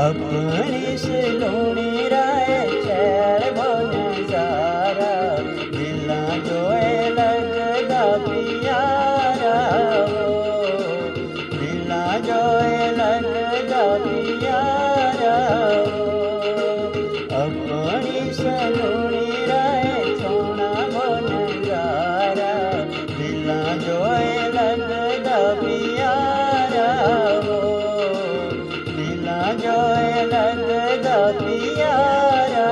अपनी सलोनी राय छैल बन सारा दिला जोए लगदा प्यारा दिला जोए लगदा प्यारा अपनी सलोनी राय सोना बन सारा दिला जोए लगदा प्यारा जोए लगदा प्यारा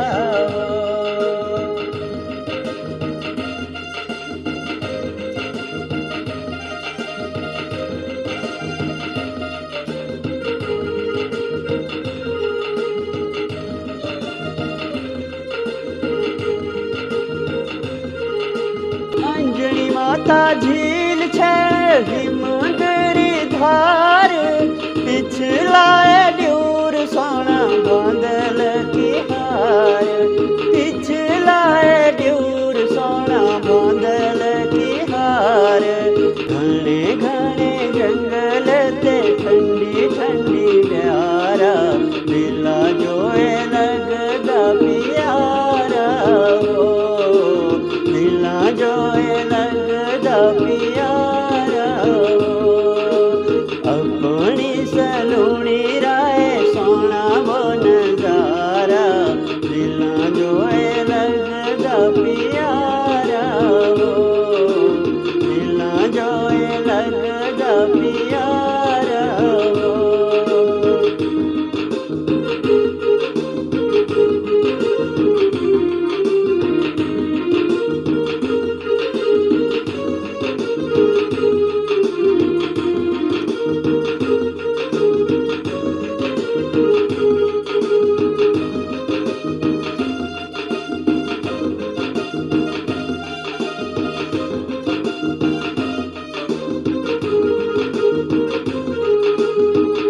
अंजनी माता झील छे हिमगरी धार पिछलाए सोना बांदल की हार पिछलाए ड्यूर सोना बांदल की हार घने घने जंगल ते ठंडी ठंडी प्यारा दिला जोए लगदा प्यारा दिला जोए लगदा प्यारा अपनी सलोनी राय सोना बन सारा दिला जोए लगदा प्यारा दिला जोए लगदा प्यारा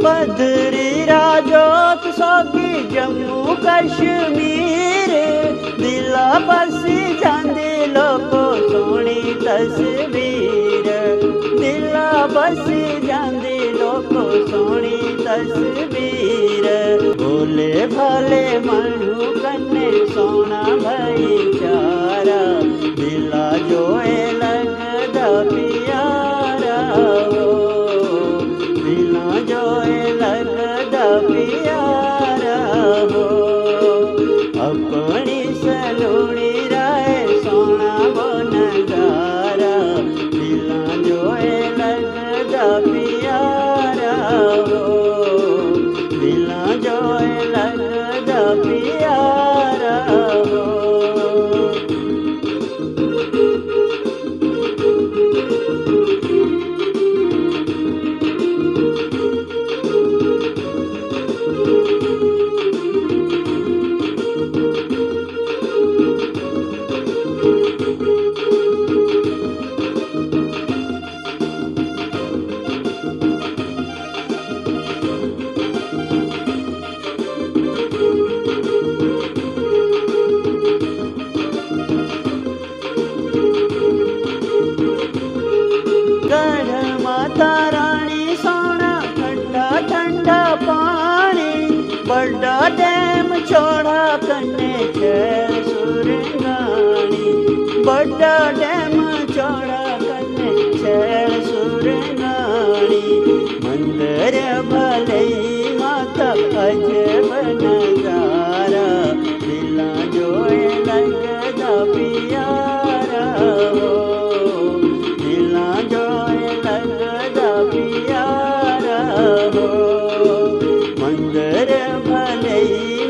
बदरी राजोत सोगी जम्मू कश्मीर दिला बसी जांदी लोको सोनी तस्वीर दिला बसी जांदी लोको सोनी तस्वीर भोले भाले मनु कन्ने सोना भाईचारा दिला जोए लगदा प्यारा दिला जोए लगदा प्यारा अपनी सलोनी राय सोना बन सारा दिला जोए लगदा प्यारा दिला जोए लगदा प्यारा माता रानी सोना ठंडा ठंडा पानी बड़ा डैम चौड़ा कन्ने छैल सुरंगानी बड़ा डैम चौड़ा कन्ने छैल सुरंगानी मंदिर भले माता अजब नजारा दिला जोए लगदा प्यारा दिला जोए लगदा प्यारा मंदिर भले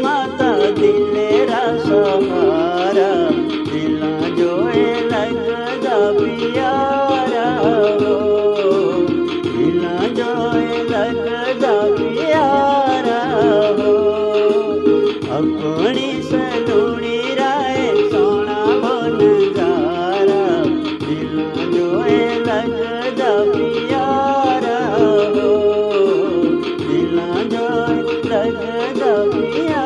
माता दिलेरा सहारा दिला जोए लगदा प्यारा दिला जोए लगदा प्यारा अपनी सलोनी राय सोना बन सारा दिला जोए लगदा प्यारा दिला जोए लगदा प्यारा।